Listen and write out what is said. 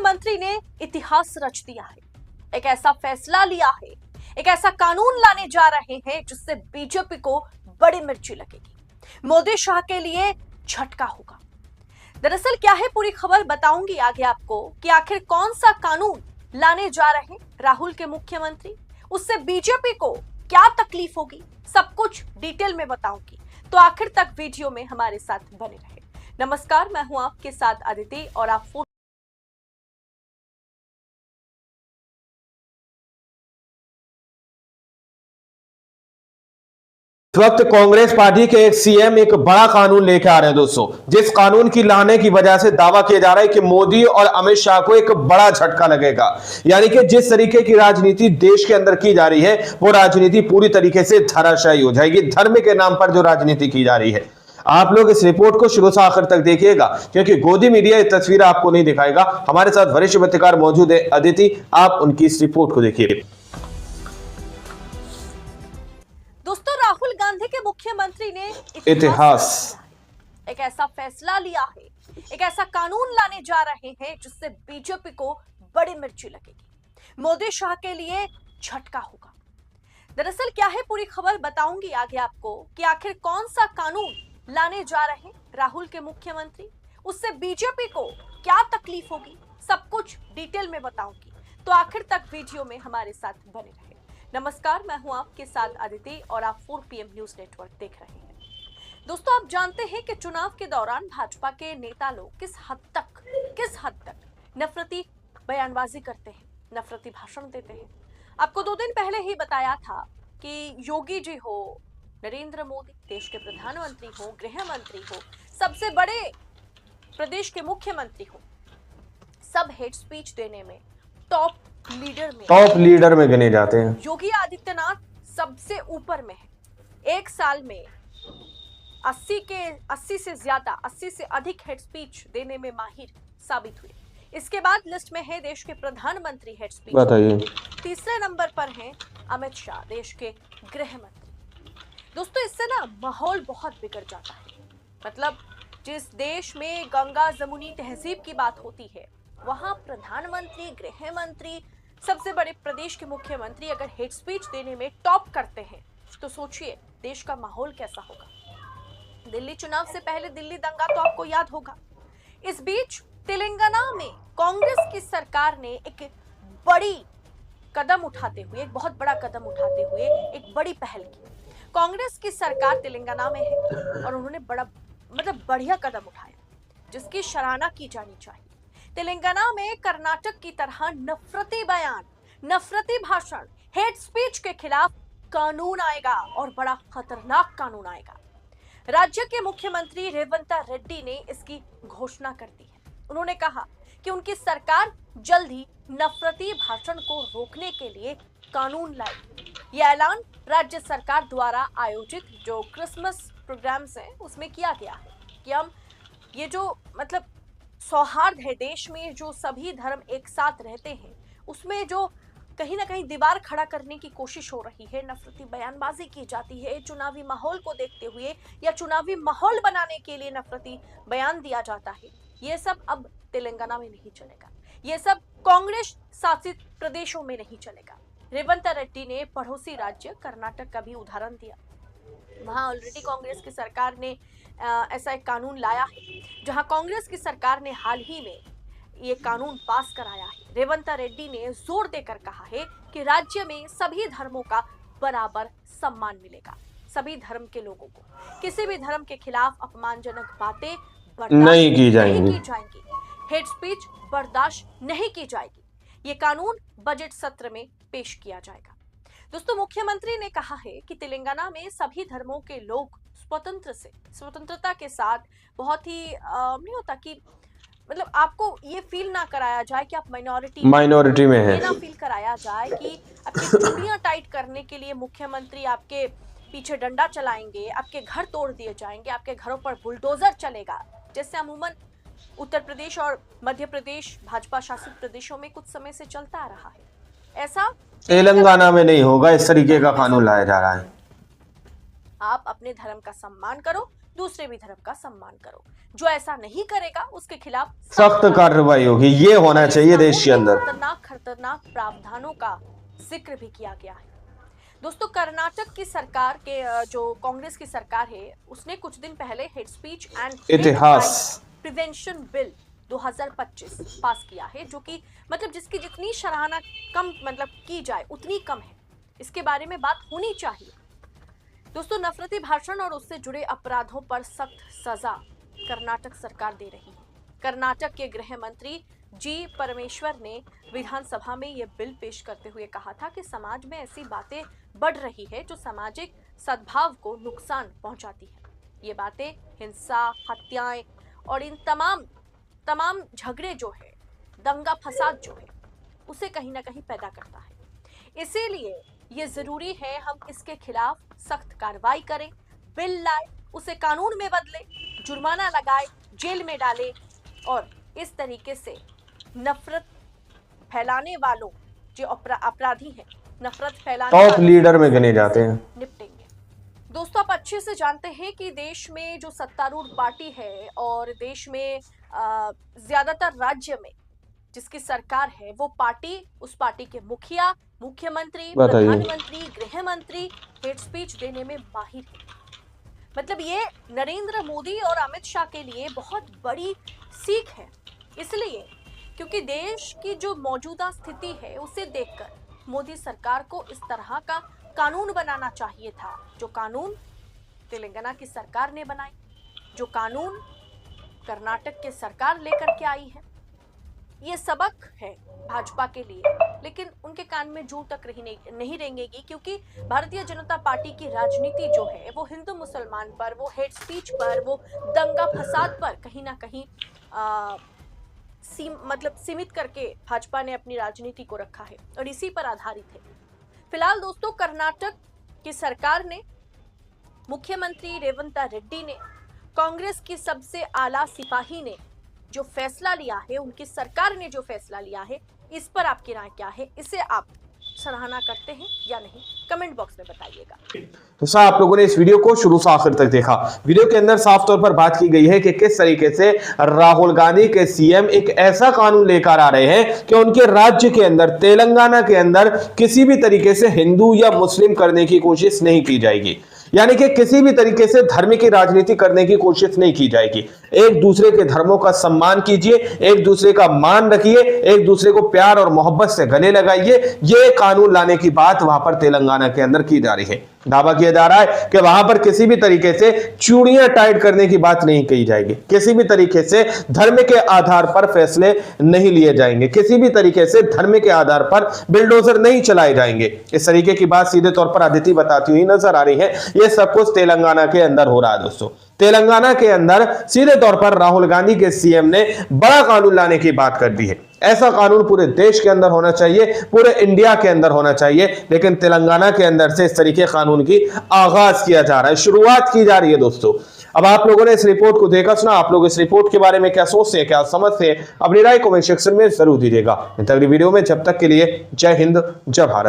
मुख्यमंत्री ने इतिहास रच दिया है। एक ऐसा फैसला लिया है, एक ऐसा कानून लाने जा रहे हैं जिससे बीजेपी को बड़ी मिर्ची लगेगी। मोदी शाह के लिए झटका होगा। दरअसल क्या है पूरी खबर बताऊंगी आगे आपको कि आखिर कौन सा कानून लाने जा रहे राहुल के मुख्यमंत्री, उससे बीजेपी को क्या तकलीफ होगी, सब कुछ डिटेल में बताऊंगी। तो आखिर तक वीडियो में हमारे साथ बने रहे। नमस्कार, मैं हूं आपके साथ अदिति और आप इस वक्त कांग्रेस पार्टी के एक सीएम एक बड़ा कानून लेके आ रहे हैं दोस्तों, जिस कानून की लाने की वजह से दावा किया जा रहा है कि मोदी और अमित शाह को एक बड़ा झटका लगेगा। यानी कि जिस तरीके की राजनीति देश के अंदर की जा रही है वो राजनीति पूरी तरीके से धराशायी हो जाएगी। धर्म के नाम पर जो राजनीति की जा रही है, आप लोग इस रिपोर्ट को शुरू से आखिर तक देखिएगा क्योंकि गोदी मीडिया ये तस्वीर आपको नहीं दिखाएगा। हमारे साथ वरिष्ठ पत्रकार मौजूद है अदिति, आप उनकी इस रिपोर्ट को देखिए। दोस्तों, राहुल गांधी के मुख्यमंत्री ने इतिहास एक ऐसा फैसला लिया है, एक ऐसा कानून लाने जा रहे हैं जिससे बीजेपी को बड़ी मिर्ची लगेगी। मोदी शाह के लिए झटका होगा। दरअसल क्या है पूरी खबर बताऊंगी आगे आपको कि आखिर कौन सा कानून लाने जा रहे राहुल के मुख्यमंत्री, उससे बीजेपी को क्या तकलीफ होगी, सब कुछ डिटेल में बताऊंगी। तो आखिर तक वीडियो में हमारे साथ बने रहे। नमस्कार, मैं हूं आपके साथ अदिति और आप 4PM न्यूज नेटवर्क देख रहे हैं। दोस्तों, आप जानते हैं कि चुनाव के दौरान भाजपा के नेता लोग किस हद तक नफरती बयानबाजी करते हैं, नफरती भाषण देते हैं। आपको 2 दिन पहले ही बताया था कि योगी जी हो, नरेंद्र मोदी देश के प्रधानमंत्री हो, गृह मंत्री हो, सबसे बड़े प्रदेश के मुख्यमंत्री हो, सब हेट स्पीच देने में टॉप लीडर में गिने जाते हैं। योगी आदित्यनाथ सबसे ऊपर में है। एक साल में 80 से अधिक हेड स्पीच देने में माहिर साबित हुए। इसके बाद लिस्ट में है देश के प्रधानमंत्री हेड स्पीच। बताइए, तीसरे नंबर पर हैं अमित शाह, देश के गृह मंत्री। दोस्तों, इससे ना माहौल बहुत बिगड़ जाता है। मतलब जिस देश में गंगा जमुनी तहजीब की बात होती है, वहां प्रधानमंत्री, गृह मंत्री, सबसे बड़े प्रदेश के मुख्यमंत्री अगर हेट स्पीच देने में टॉप करते हैं तो सोचिए देश का माहौल कैसा होगा। दिल्ली चुनाव से पहले दिल्ली दंगा तो आपको याद होगा। इस बीच तेलंगाना में कांग्रेस की सरकार ने एक बहुत बड़ा कदम उठाते हुए एक बड़ी पहल की। कांग्रेस की सरकार तेलंगाना में है और उन्होंने बढ़िया कदम उठाया जिसकी सराहना की जानी चाहिए। तेलंगाना में कर्नाटक की तरह नफरती बयान, नफरती भाषण, हेट स्पीच के खिलाफ कानून आएगा और बड़ा खतरनाक कानून आएगा। राज्य के मुख्यमंत्री रेवंत रेड्डी ने इसकी घोषणा कर दी है। उन्होंने कहा कि उनकी सरकार जल्द ही नफरती भाषण को रोकने के लिए कानून लाएगी। यह ऐलान राज्य सरकार द्वारा आयोजित जो क्रिसमस प्रोग्राम्स हैं उसमें किया गया है कि हम ये जो सौहार्द है देश में, जो सभी धर्म एक साथ रहते हैं, उसमें जो कहीं ना कहीं दीवार खड़ा करने की कोशिश हो रही है, नफरती बयानबाजी की जाती है, चुनावी माहौल को देखते हुए या चुनावी माहौल बनाने के लिए नफरती बयान दिया जाता है, ये सब अब तेलंगाना में नहीं चलेगा। ये सब कांग्रेस शासित प्रदेशों में नहीं चलेगा। रेवंत रेड्डी ने पड़ोसी राज्य कर्नाटक का भी उदाहरण दिया। वहां ऑलरेडी कांग्रेस की सरकार ने ऐसा एक कानून लाया है, जहां कांग्रेस की सरकार ने हाल ही में ये कानून पास कराया है। रेवंत रेड्डी ने जोर देकर कहा है कि राज्य में सभी धर्मों का बराबर सम्मान मिलेगा। सभी धर्म के लोगों को किसी भी धर्म के खिलाफ अपमानजनक बातें नहीं की जाएंगी। हेट स्पीच बर्दाश्त नहीं की जाएगी। ये कानून बजट सत्र में पेश किया जाएगा। दोस्तों, मुख्यमंत्री ने कहा है कि तेलंगाना में सभी धर्मों के लोग स्वतंत्रता के साथ बहुत ही नहीं होता कि आपको ये फील ना कराया जाए कि आप माइनॉरिटी में हैं। ये ना फील कराया जाए कि आपकी चूड़ियां टाइट करने के लिए मुख्यमंत्री आपके पीछे डंडा चलाएंगे, आपके घर तोड़ दिए जाएंगे, आपके घरों पर बुलडोजर चलेगा, जैसे अमूमन उत्तर प्रदेश और मध्य प्रदेश भाजपा शासित प्रदेशों में कुछ समय से चलता आ रहा है। ऐसा तेलंगाना में नहीं होगा। इस तरीके का कानून लाया जा रहा है। आप अपने धर्म का सम्मान करो, दूसरे भी धर्म का सम्मान करो। जो ऐसा नहीं करेगा उसके खिलाफ सख्त कार्रवाई होगी, ये होना चाहिए देश के अंदर। खतरनाक प्रावधानों का जिक्र भी किया गया है। दोस्तों, कर्नाटक की सरकार के जो कांग्रेस की सरकार है, उसने कुछ दिन पहले हेट स्पीच एंड इतिहास प्रिवेंशन बिल 2025 पास किया है, जो कि मतलब जिसकी जितनी सराहना कम मतलब की जाए उतनी कम है। इसके बारे में बात होनी चाहिए। दोस्तों, नफरती भाषण और उससे जुड़े अपराधों पर सख्त सजा कर्नाटक सरकार दे रही है। कर्नाटक के गृह मंत्री जी परमेश्वर ने विधानसभा में यह बिल पेश करते हुए कहा था कि समाज में ऐसी बातें बढ़ रही है जो सामाजिक सद्भाव को नुकसान पहुंचाती है। ये बातें हिंसा, हत्याएं और इन तमाम झगड़े जो है, दंगा फसाद जो है, उसे कहीं ना कहीं पैदा करता है। इसीलिए ये जरूरी है हम इसके खिलाफ सख्त कार्रवाई करें, बिल लाए, उसे कानून में बदले, जुर्माना लगाए, जेल में डाले और इस तरीके से नफरत फैलाने वालों जो अपराधी हैं, नफरत फैलाने टॉप लीडर में गिने जाते हैं, निपटेंगे। दोस्तों, आप अच्छे से जानते हैं कि देश में जो सत्तारूढ़ पार्टी है और देश में ज्यादातर राज्य में जिसकी सरकार है, वो पार्टी, उस पार्टी के मुखिया, मुख्यमंत्री, प्रधानमंत्री, गृह मंत्री हेट स्पीच देने में माहिर है। मतलब ये नरेंद्र मोदी और अमित शाह के लिए बहुत बड़ी सीख है, इसलिए क्योंकि देश की जो मौजूदा स्थिति है उसे देखकर मोदी सरकार को इस तरह का कानून बनाना चाहिए था, जो कानून तेलंगाना की सरकार ने बनाई, जो कानून कर्नाटक की सरकार लेकर के आई है। ये सबक है भाजपा के लिए, लेकिन उनके कान में जू तक नहीं रेंगेगी, क्योंकि भारतीय जनता पार्टी की राजनीति जो है वो हिंदू मुसलमान पर, वो हेट स्पीच पर, वो दंगा फसाद पर कहीं ना कहीं सीमित करके भाजपा ने अपनी राजनीति को रखा है और इसी पर आधारित है। फिलहाल दोस्तों, कर्नाटक की सरकार ने, मुख्यमंत्री रेवंत रेड्डी ने, कांग्रेस की सबसे आला सिपाही ने जो फैसला लिया है, उनकी सरकार ने जो फैसला लिया है, इस पर आपकी राय क्या है? इसे आप सराहना करते हैं या नहीं? कमेंट बॉक्स में बताइएगा। तो सर, आप लोगों ने इस वीडियो को शुरू से आखिर तक देखा। वीडियो के अंदर साफ तौर पर बात की गई है कि किस तरीके से राहुल गांधी के सीएम एक ऐसा कानून लेकर आ रहे हैं कि उनके राज्य के अंदर, तेलंगाना के अंदर किसी भी तरीके से हिंदू या मुस्लिम करने की कोशिश नहीं की जाएगी। यानी कि किसी भी तरीके से धर्म की राजनीति करने की कोशिश नहीं की जाएगी। एक दूसरे के धर्मों का सम्मान कीजिए, एक दूसरे का मान रखिए, एक दूसरे को प्यार और मोहब्बत से गले लगाइए। ये कानून लाने की बात वहां पर तेलंगाना के अंदर की जा रही है। दावा किया जा रहा है कि वहां पर किसी भी तरीके से चूड़ियां टाइट करने की बात नहीं कही जाएगी, किसी भी तरीके से धर्म के आधार पर फैसले नहीं लिए जाएंगे, किसी भी तरीके से धर्म के आधार पर बिल्डोजर नहीं चलाए जाएंगे। इस तरीके की बात सीधे तौर पर अदिति बताती हुई नजर आ रही है। यह सब कुछ तेलंगाना के अंदर हो रहा है दोस्तों। तेलंगाना के अंदर सीधे तौर पर राहुल गांधी के सीएम ने बड़ा कानून लाने की बात कर दी है। ऐसा कानून पूरे देश के अंदर होना चाहिए, पूरे इंडिया के अंदर होना चाहिए, लेकिन तेलंगाना के अंदर से इस तरीके कानून की आगाज किया जा रहा है, शुरुआत की जा रही है दोस्तों। अब आप लोगों ने इस रिपोर्ट को देखा सुना, आप लोग इस रिपोर्ट के बारे में क्या सोचते हैं, क्या समझते हैं? अपनी राय कमेंट सेक्शन में जरूर दीजिएगा। अगली वीडियो में जब तक के लिए जय हिंद, जय भारत।